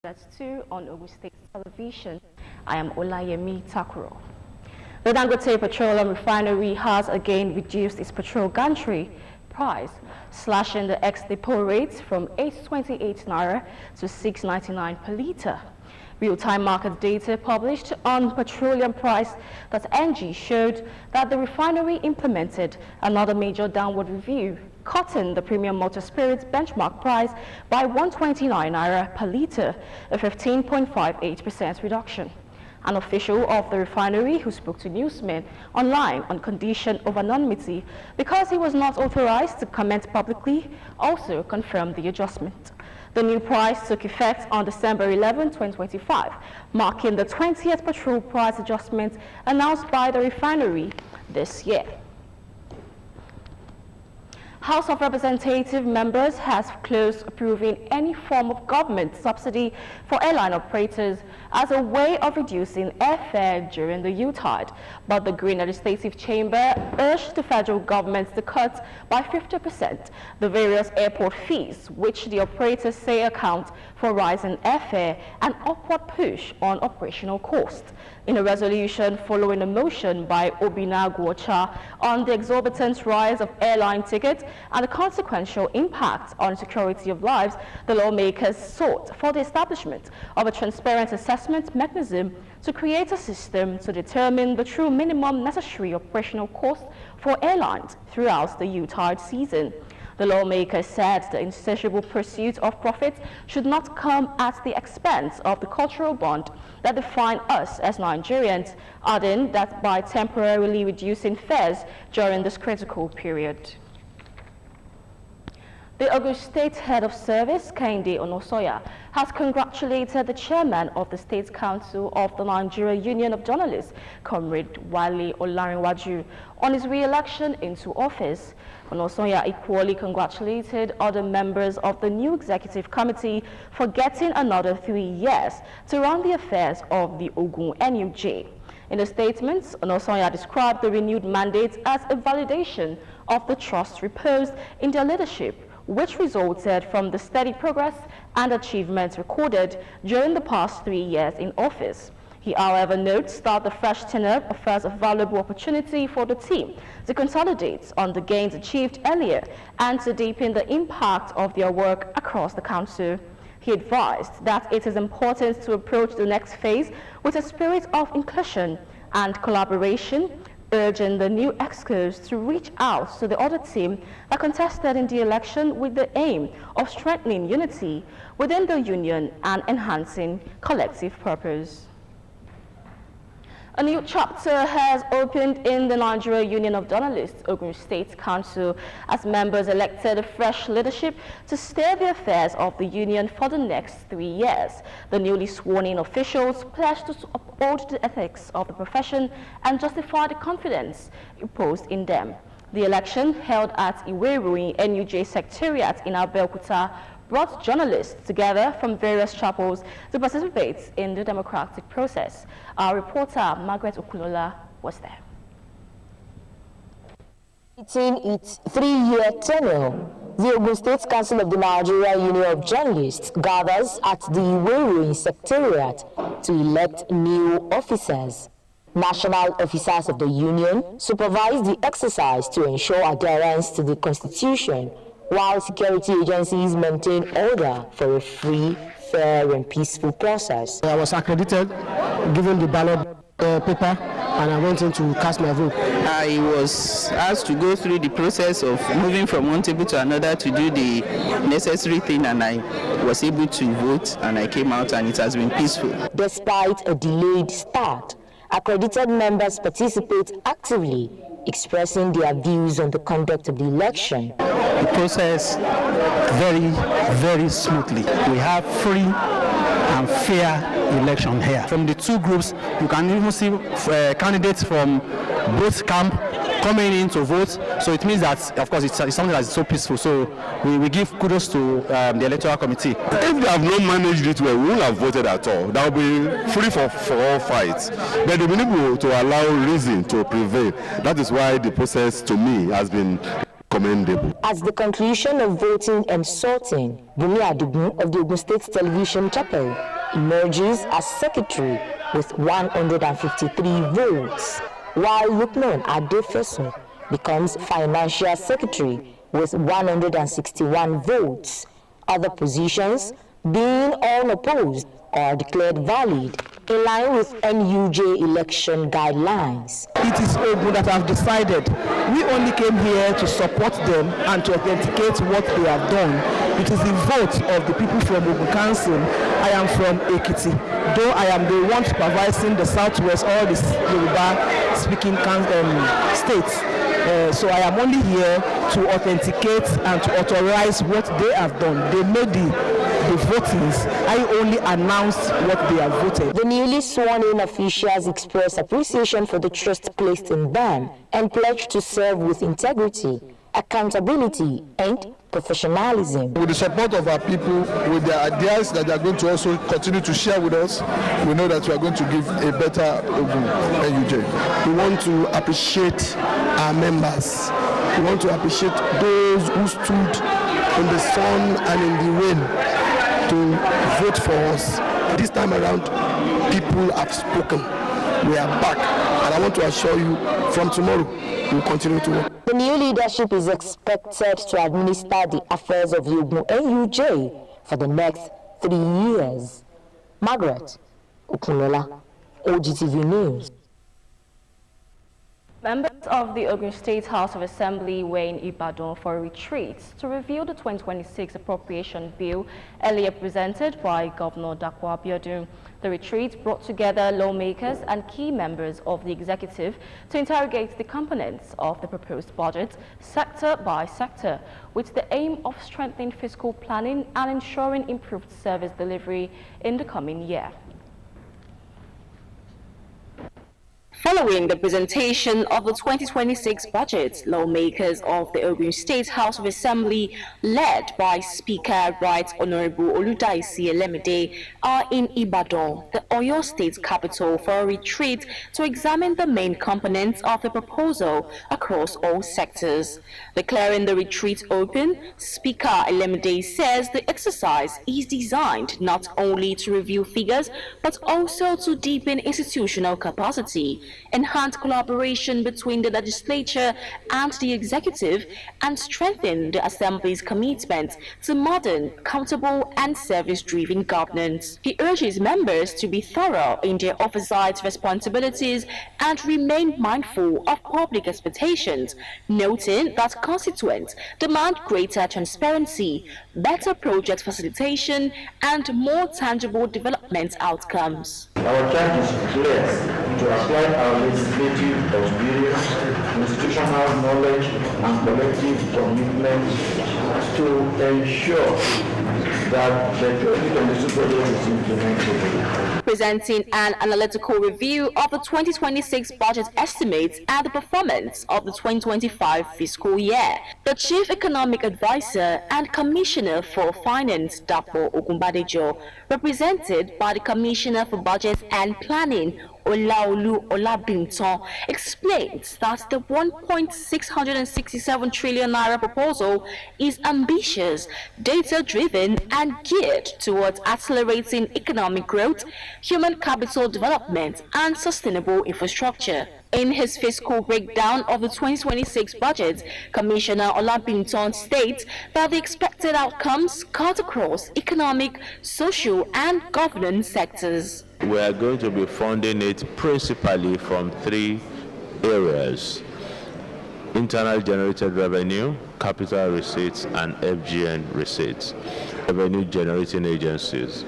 That's 2 on Ogun State Television. I am Olayemi Takuro. The Dangote Petroleum Refinery has again reduced its petrol gantry price, slashing the ex-depot rates from 8.28 naira to 6.99 per litre. Real-time market data published on petroleumprice.ng showed that the refinery implemented another major downward review, cutting the premium motor spirits benchmark price by 129 naira per litre, a 15.58% reduction. An official of the refinery who spoke to newsmen online on condition of anonymity because he was not authorized to comment publicly also confirmed the adjustment. The new price took effect on December 11, 2025, marking the 20th petrol price adjustment announced by the refinery this year. House of Representative members has closed approving any form of government subsidy for airline operators as a way of reducing airfare during the Yuletide. But the Green Legislative Chamber urged the federal government to cut by 50% the various airport fees, which the operators say account for rising airfare and upward push on operational costs. In a resolution following a motion by Obina Guocha on the exorbitant rise of airline tickets and the consequential impact on security of lives, the lawmakers sought for the establishment of a transparent assessment mechanism to create a system to determine the true minimum necessary operational cost for airlines throughout the Yuletide season. The lawmaker said the insatiable pursuit of profit should not come at the expense of the cultural bond that define us as Nigerians, adding that by temporarily reducing fares during this critical period. The Ogun State Head of Service, Kehinde Onosoya, has congratulated the chairman of the State Council of the Nigeria Union of Journalists, Comrade Wale Olarinwaju, on his re-election into office. Onosoya equally congratulated other members of the new executive committee for getting another 3 years to run the affairs of the Ogun NUJ. In a statement, Onosoya described the renewed mandate as a validation of the trust reposed in their leadership, which resulted from the steady progress and achievements recorded during the past 3 years in office. He, however, notes that the fresh tenure offers a valuable opportunity for the team to consolidate on the gains achieved earlier and to deepen the impact of their work across the council. He advised that it is important to approach the next phase with a spirit of inclusion and collaboration, urging the new excos to reach out to the other team that contested in the election with the aim of strengthening unity within the union and enhancing collective purpose. A new chapter has opened in the Nigeria Union of Journalists, Ogun State Council, as members elected a fresh leadership to steer the affairs of the union for the next 3 years. The newly sworn-in officials pledged to uphold the ethics of the profession and justify the confidence reposed in them. The election, held at Iweruin NUJ Secretariat in Abeokuta, brought journalists together from various chapels to participate in the democratic process. Our reporter, Margaret Okulola, was there. In its 3-year tenure, the Ogun State Council of the Nigeria Union of Journalists gathers at the Iweruin Secretariat to elect new officers. National officers of the union supervise the exercise to ensure adherence to the Constitution, while security agencies maintain order for a free, fair and peaceful process. I was accredited, given the ballot paper, and I went in to cast my vote. I was asked to go through the process of moving from one table to another to do the necessary thing, and I was able to vote, and I came out, and it has been peaceful. Despite a delayed start, accredited members participate actively, expressing their views on the conduct of the election. The process very smoothly. We have free and fair election here. From the two groups, you can even see candidates from both camps coming in to vote. So it means that, of course, it's something that is so peaceful. So we give kudos to the electoral committee. If they have not managed it well, we won't have voted at all. That will be free for all fights. But they've been able to allow reason to prevail. That is why the process, to me, has been commendable. At the conclusion of voting and sorting, Bumi Adugun of the Ogun State Television Chapel emerges as secretary with 153 votes, while Lukman Adefeso becomes financial secretary with 161 votes. Other positions, being unopposed, are declared valid in line with NUJ election guidelines. It is Ogun that have decided. We only came here to support them and to authenticate what they have done. It is the vote of the people from Ogun Council. I am from Ekiti, though I am the one supervising the Southwest, all the Yoruba speaking states. So I am only here to authenticate and to authorize what they have done. They made the votings. I only announced what they have voted. The newly sworn-in officials express appreciation for the trust placed in them and pledge to serve with integrity, accountability, and professionalism. With the support of our people, with their ideas that they are going to also continue to share with us, we know that we are going to give a better Ogun NUJ. We want to appreciate our members. We want to appreciate those who stood in the sun and in the rain to vote for us. This time around, people have spoken. We are back, and I want to assure you, from tomorrow, we will continue to work. The new leadership is expected to administer the affairs of the Ogun NUJ for the next 3 years. Margaret Okunola, OGTV News. Members of the Ogun State House of Assembly were in Ibadan for a retreat to review the 2026 appropriation bill earlier presented by Governor Dapo Abiodun. The retreat brought together lawmakers and key members of the executive to interrogate the components of the proposed budget, sector by sector, with the aim of strengthening fiscal planning and ensuring improved service delivery in the coming year. Following the presentation of the 2026 budget, lawmakers of the Ogun State House of Assembly, led by Speaker Right Honorable Oludaisi Elemide, are in Ibadan, the Oyo State capital, for a retreat to examine the main components of the proposal across all sectors. Declaring the retreat open, Speaker Elemide says the exercise is designed not only to review figures, but also to deepen institutional capacity, enhance collaboration between the legislature and the executive, and strengthen the Assembly's commitment to modern, accountable, and service-driven governance. He urges members to be thorough in their oversight responsibilities and remain mindful of public expectations, noting that constituents demand greater transparency, better project facilitation, and more tangible development outcomes. Our charge is clear: to apply our legislative experience, institutional knowledge, and collective commitment to ensure that the 2022 budget is implemented. Presenting an analytical review of the 2026 budget estimates and the performance of the 2025 fiscal year, the Chief Economic Advisor and Commissioner for Finance, Dapo Ogunbadejo, represented by the Commissioner for Budget and Planning, Olaolu Olabinton, explains that the 1.667 trillion naira proposal is ambitious, data-driven, and geared towards accelerating economic growth, human capital development, and sustainable infrastructure. In his fiscal breakdown of the 2026 budget, Commissioner Olabinton states that the expected outcomes cut across economic, social, and governance sectors. We are going to be funding it principally from 3 areas: internal generated revenue, capital receipts, and FGN receipts, revenue generating agencies.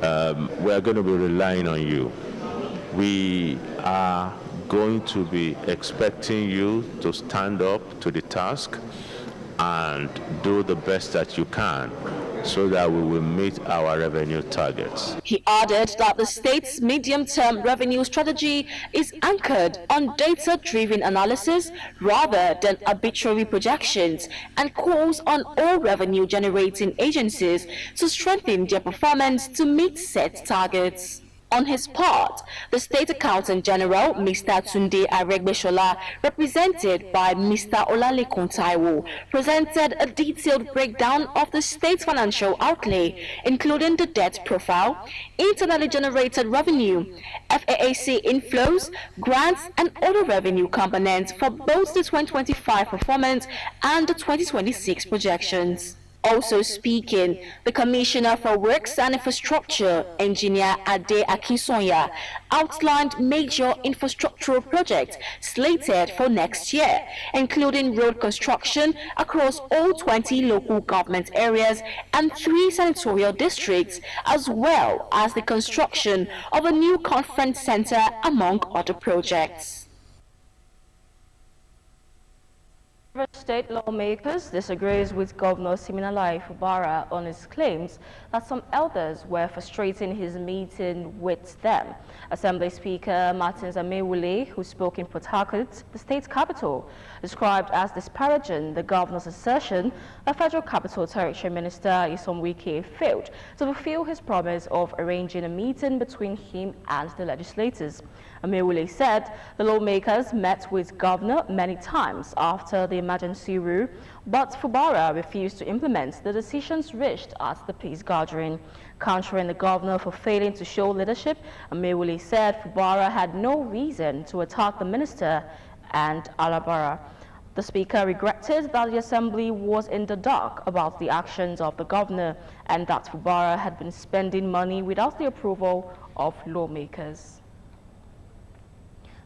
We are going to be relying on you. We are going to be expecting you to stand up to the task and do the best that you can so that we will meet our revenue targets. He added that the state's medium-term revenue strategy is anchored on data-driven analysis rather than arbitrary projections, and calls on all revenue-generating agencies to strengthen their performance to meet set targets. On his part, the State Accountant General, Mr. Tunde Aregbeshola, represented by Mr. Olalekan Taiwo, presented a detailed breakdown of the state's financial outlay, including the debt profile, internally generated revenue, FAAC inflows, grants, and other revenue components for both the 2025 performance and the 2026 projections. Also speaking, the Commissioner for Works and Infrastructure, Engineer Ade Akinsonya, outlined major infrastructural projects slated for next year, including road construction across all 20 local government areas and 3 senatorial districts, as well as the construction of a new conference center, among other projects. State lawmakers disagrees with Governor Siminalayi Fubara on his claims that some elders were frustrating his meeting with them. Assembly Speaker Martins Amewule, who spoke in Port Harcourt, the state capital, described as disparaging the governor's assertion that Federal Capital Territory Minister Nyesom Wike failed to fulfill his promise of arranging a meeting between him and the legislators. Amewule said the lawmakers met with governor many times after the emergency rule, but Fubara refused to implement the decisions reached at the peace gathering. Countering the governor for failing to show leadership, Amewule said Fubara had no reason to attack the minister and Alabara. The speaker regretted that the assembly was in the dark about the actions of the governor and that Fubara had been spending money without the approval of lawmakers.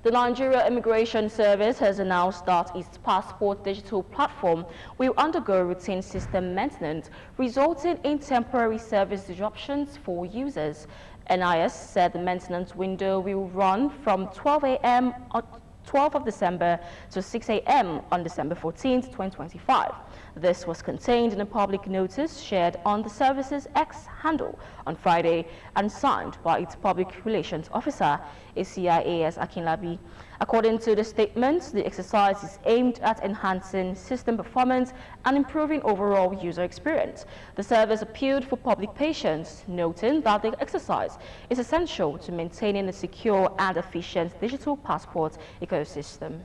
The Nigeria Immigration Service has announced that its passport digital platform will undergo routine system maintenance, resulting in temporary service disruptions for users. NIS said the maintenance window will run from 12 a.m. on 12th of December to 6 a.m. on December 14th, 2025. This was contained in a public notice shared on the service's X handle on Friday and signed by its public relations officer, ACIAS Akinlabi. According to the statement, the exercise is aimed at enhancing system performance and improving overall user experience. The service appealed for public patience, noting that the exercise is essential to maintaining a secure and efficient digital passport ecosystem.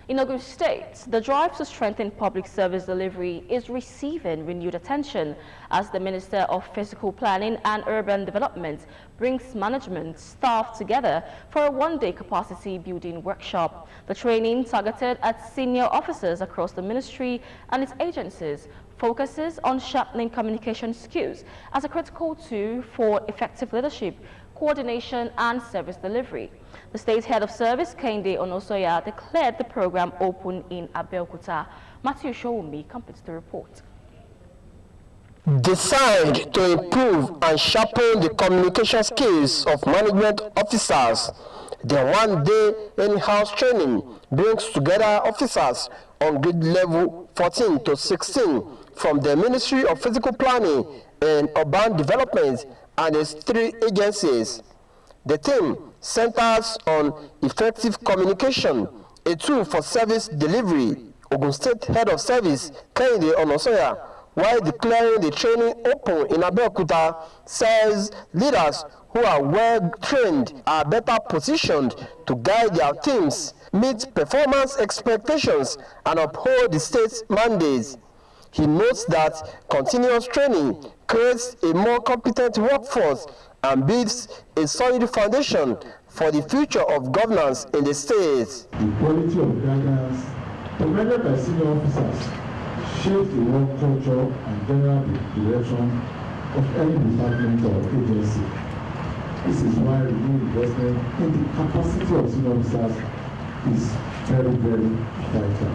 In Ogun State, the drive to strengthen public service delivery is receiving renewed attention as the Minister of Physical Planning and Urban Development brings management staff together for a one-day capacity building workshop. The training, targeted at senior officers across the ministry and its agencies, focuses on sharpening communication skills as a critical tool for effective leadership, coordination and service delivery. The state head of service, Kehinde Onosoya, declared the program open in Abeokuta. Matthew Showumi completes the report. Designed to improve and sharpen the communication skills of management officers, the one-day in-house training brings together officers on grade level 14 to 16 from the Ministry of Physical Planning and Urban Development and its 3 agencies. The theme centers on effective communication, a tool for service delivery. Ogun State Head of Service, Kehinde Onosoya, while declaring the training open in Abeokuta, says leaders who are well trained are better positioned to guide their teams, meet performance expectations, and uphold the state's mandates. He notes that continuous training creates a more competent workforce and builds a solid foundation for the future of governance in the state. The quality of guidance provided by senior officers shapes the work culture and general direction of any department or agency. This is why renewed investment in the capacity of senior officers is very, very vital.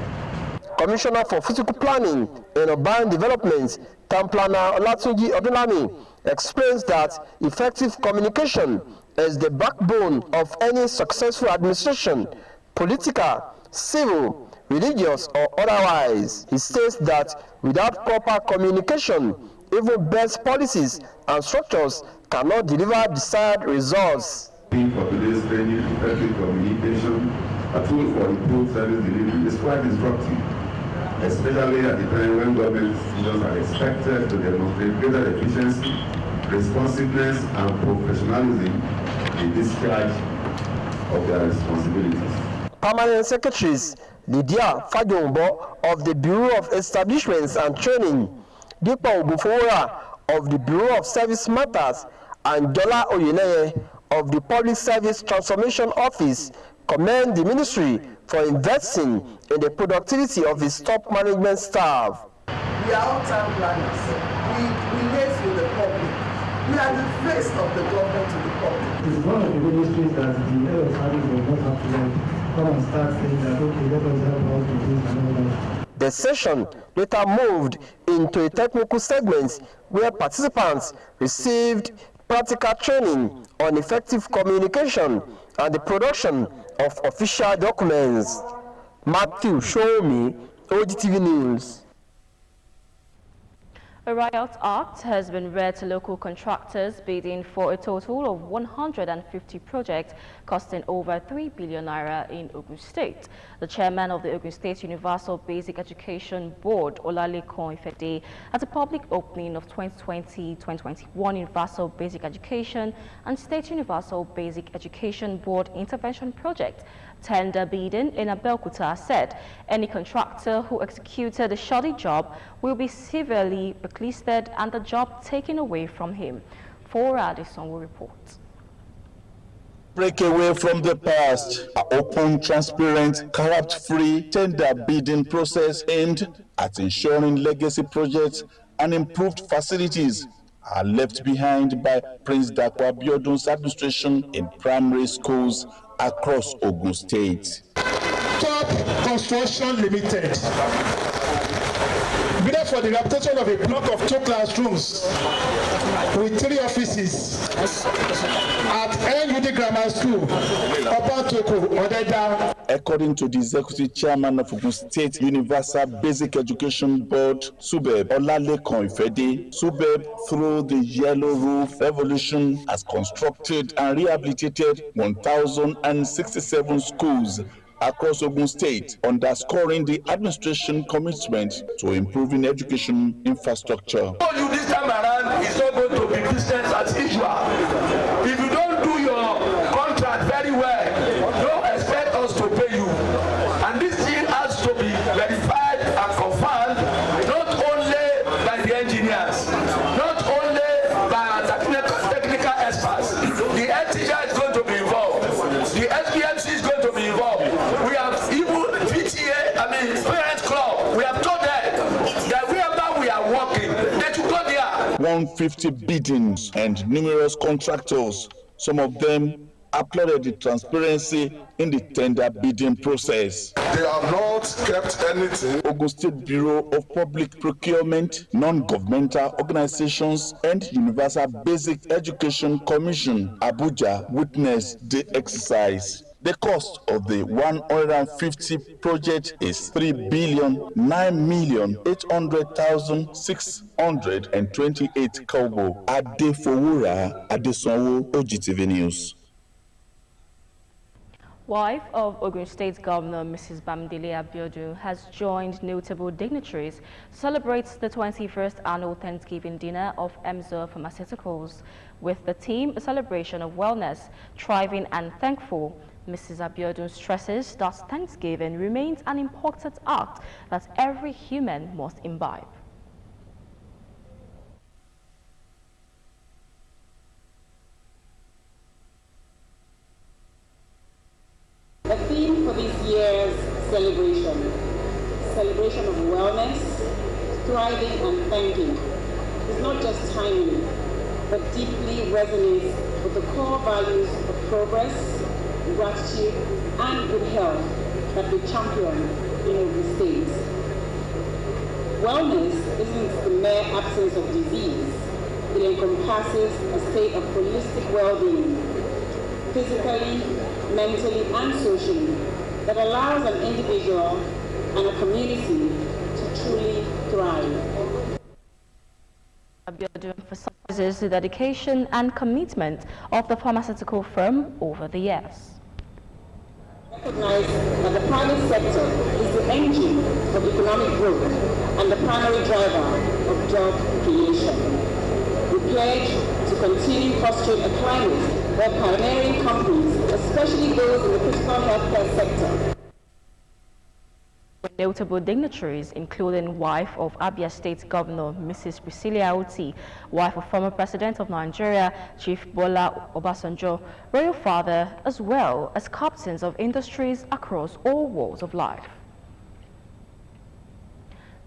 Commissioner for Physical Planning and Urban Development, Town Planner Olatunji Odunlami, explains that effective communication is the backbone of any successful administration, political, civil, religious, or otherwise. He says that without proper communication, even best policies and structures cannot deliver desired results. For today's training, effective communication, a tool for improved service delivery, is quite disruptive, especially at the time when government leaders are expected to demonstrate greater efficiency responsiveness and professionalism in discharge of their responsibilities. Permanent Secretaries Lydia Fajombo of the Bureau of Establishments and Training, Dipa Obufora of the Bureau of Service Matters, and Jola Oyeneye of the Public Service Transformation Office commend the ministry for investing in the productivity of its top management staff. We are all town planners. We live with the public. We are the face of the government to the public. It's one of the ministries that the head of service will not have to come and start saying that, okay, let us help out with this and all that. The session later moved into a technical segment where participants received practical training on effective communication and the production of official documents. Matthew Shomi, OGTV News. A riot act has been read to local contractors bidding for a total of 150 projects costing over 3 billion naira in Ogun State. The chairman of the Ogun State Universal Basic Education Board, Olalekan Ifede, at a public opening of 2020-2021 Universal Basic Education and State Universal Basic Education Board Intervention Project tender bidding in Abeokuta, said any contractor who executed a shoddy job will be severely blacklisted and the job taken away from him. Fora Adeson will report. Break away from the past. An open, transparent, corrupt-free tender bidding process aimed at ensuring legacy projects and improved facilities are left behind by Prince Dapo Abiodun's administration in primary schools across Ogun State. Top Construction Limited, bidder for the rehabilitation of a block of 2 classrooms with 3 offices at NUD Grammar School, Obatoko, Odeda. According to the executive chairman of Ogun State Universal Basic Education Board, SUBEB, Olalekan Ifede, SUBEB, through the Yellow Roof Revolution, has constructed and rehabilitated 1,067 schools across Ogun State, underscoring the administration commitment to improving education infrastructure. You this time around is not going to be business as usual. If you don't do your contract very well, don't expect us to pay you. And this thing has to be verified and confirmed, not only by the engineers, not only by the technical experts. The NTI is going to be involved. The SBMC is going to be involved. We have even Parents Club. We have told them that wherever we are working, they should go there. 150 biddings and numerous contractors. Some of them applauded the transparency in the tender bidding process. They have not kept anything. Ogun State Bureau of Public Procurement, non-governmental organizations, and Universal Basic Education Commission, Abuja, witnessed the exercise. The cost of the 150 project is 3,09,800,628 kobo. Adefowura Adesonwo, OGTV News. Wife of Ogun State Governor Mrs. Bamidele Abiodun has joined notable dignitaries to celebrate the 21st annual Thanksgiving dinner of Emzor Pharmaceuticals. With the theme, a celebration of wellness, thriving and thankful, Mrs. Abiodun stresses that Thanksgiving remains an important act that every human must imbibe. The theme for this year's celebration of wellness, thriving and thanking, is not just timely, but deeply resonates with the core values of progress, gratitude, and good health that we champion in Ogun State. Wellness isn't the mere absence of disease. It encompasses a state of holistic well-being, physically, mentally, and socially, that allows an individual and a community to truly thrive. Abiodun emphasizes the dedication and commitment of the pharmaceutical firm over the years. Recognize that the private sector is the engine of economic growth and the primary driver of job creation. We pledge to continue fostering a climate where pioneering companies, especially those in the critical healthcare sector, notable dignitaries, including wife of Abia State Governor Mrs. Priscilla Oti, wife of former President of Nigeria, Chief Bola Obasanjo, royal father, as well as captains of industries across all walks of life.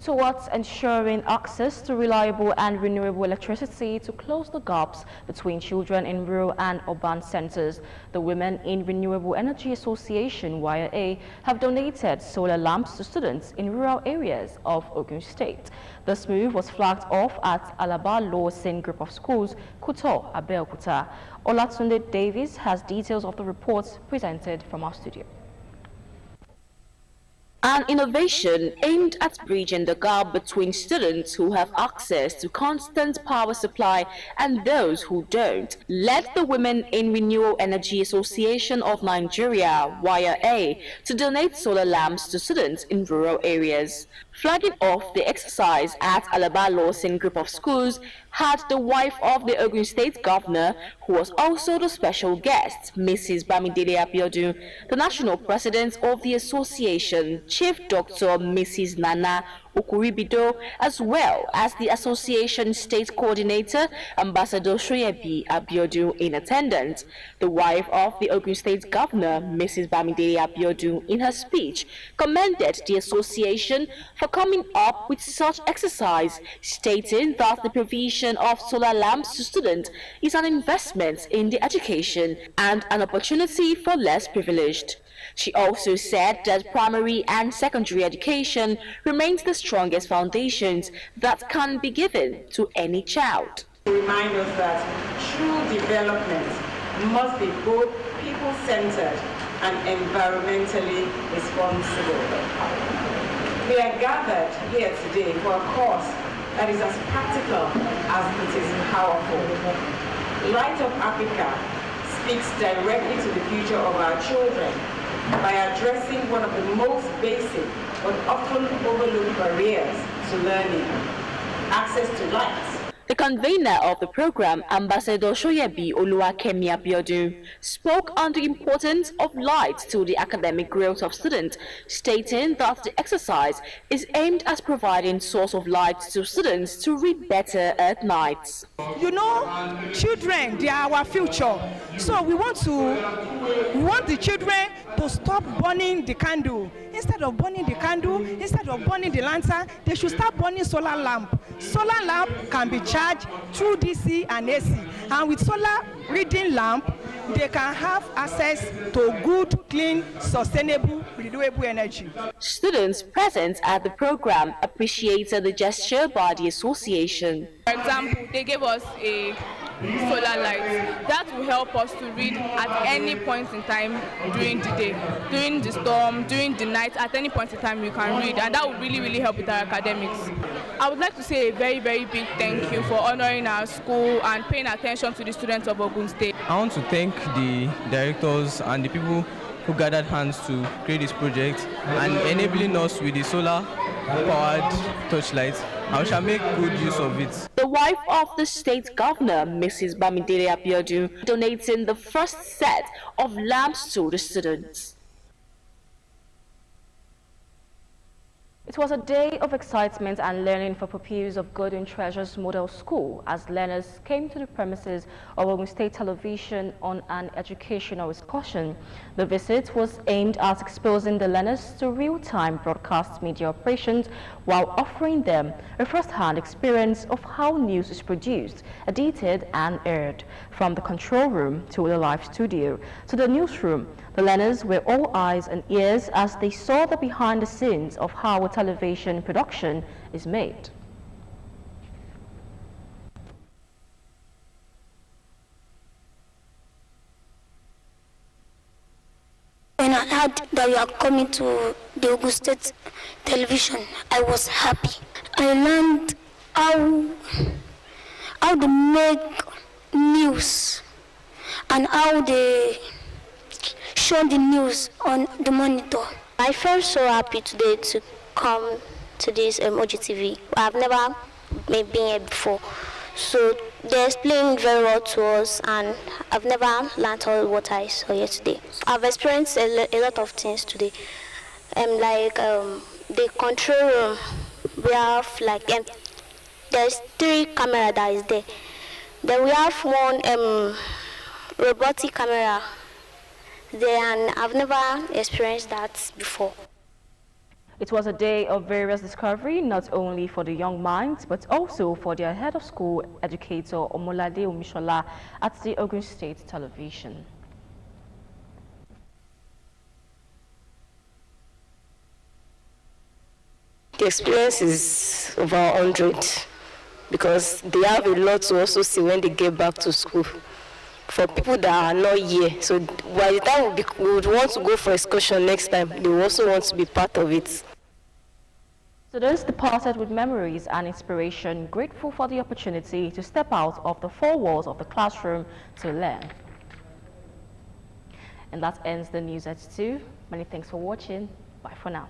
Towards ensuring access to reliable and renewable electricity to close the gaps between children in rural and urban centers, the Women in Renewable Energy Association, YRA, have donated solar lamps to students in rural areas of Ogun State. This move was flagged off at Alaba Lawson Group of Schools, Kuto, Abeokuta. Olatunde Davis has details of the reports presented from our studio. An innovation aimed at bridging the gap between students who have access to constant power supply and those who don't led the Women in Renewable Energy Association of Nigeria, YRA, to donate solar lamps to students in rural areas. Flagging off the exercise at Alaba Lawson Group of Schools had the wife of the Ogun State Governor, who was also the special guest, Mrs. Bamidele Abiodun, the national president of the association, Chief Dr. Mrs. Nana Ukuribido, as well as the association state coordinator, Ambassador Shoyebi Abiodun, in attendance. The wife of the Ogun State Governor, Mrs. Bamidele Abiodun, in her speech, commended the association for coming up with such exercise, stating that the provision of solar lamps to students is an investment in the education and an opportunity for less privileged. She also said that primary and secondary education remains the strongest foundations that can be given to any child. Remind us that true development must be both people-centered and environmentally responsible. We are gathered here today for a cause that is as practical as it is powerful. Light Up Africa speaks directly to the future of our children by addressing one of the most basic but often overlooked barriers to learning, access to light. The convener of the program, Ambassador Shoyebi Oluwakemi Abiodun, spoke on the importance of light to the academic growth of students, stating that the exercise is aimed at providing source of light to students to read better at night. You know, children, they are our future. So we want the children to stop burning the candle. Instead of burning the candle, instead of burning the lantern, they should start burning solar lamp. Solar lamp can be charged through DC and AC. And with solar reading lamp, they can have access to good, clean, sustainable, renewable energy. Students present at the program appreciated the gesture by the association. For example, they gave us a solar light that will help us to read at any point in time during the day, during the storm, during the night. At any point in time you can read, and that would really help with our academics. I would like to say a very big thank you for honoring our school and paying attention to the students of Ogun State. I want to thank the directors and the people who gathered hands to create this project and enabling us with the solar powered torchlights. I shall make good use of it. The wife of the state governor, Mrs. Bamidele Abiodun, donating the first set of lamps to the students. It was a day of excitement and learning for pupils of Golden Treasures Model School as learners came to the premises of Ogun State Television on an educational excursion. The visit was aimed at exposing the learners to real-time broadcast media operations while offering them a first-hand experience of how news is produced, edited and aired. From the control room to the live studio to the newsroom, the learners were all eyes and ears as they saw the behind the scenes of how a television production is made. When I heard that you are coming to the Ogun State Television, I was happy. I learned how to make news and how they show the news on the monitor. I felt so happy today to come to this OGTV. I've never been here before, So they explained very well to us, and I've never learned all what I saw here today. I've experienced a lot of things today. The control room, we have there's 3 cameras that is there. Then we have one robotic camera there, and I've never experienced that before. It was a day of various discovery, not only for the young minds, but also for their head of school educator, Omolade Omishola, at the Ogun State Television. The experience is over 100 because they have a lot to also see when they get back to school. For people that are not here, so by the time we would want to go for excursion next time, they also want to be part of it. Students departed with memories and inspiration, grateful for the opportunity to step out of the 4 walls of the classroom to learn. And that ends the news at 2. Many thanks for watching. Bye for now.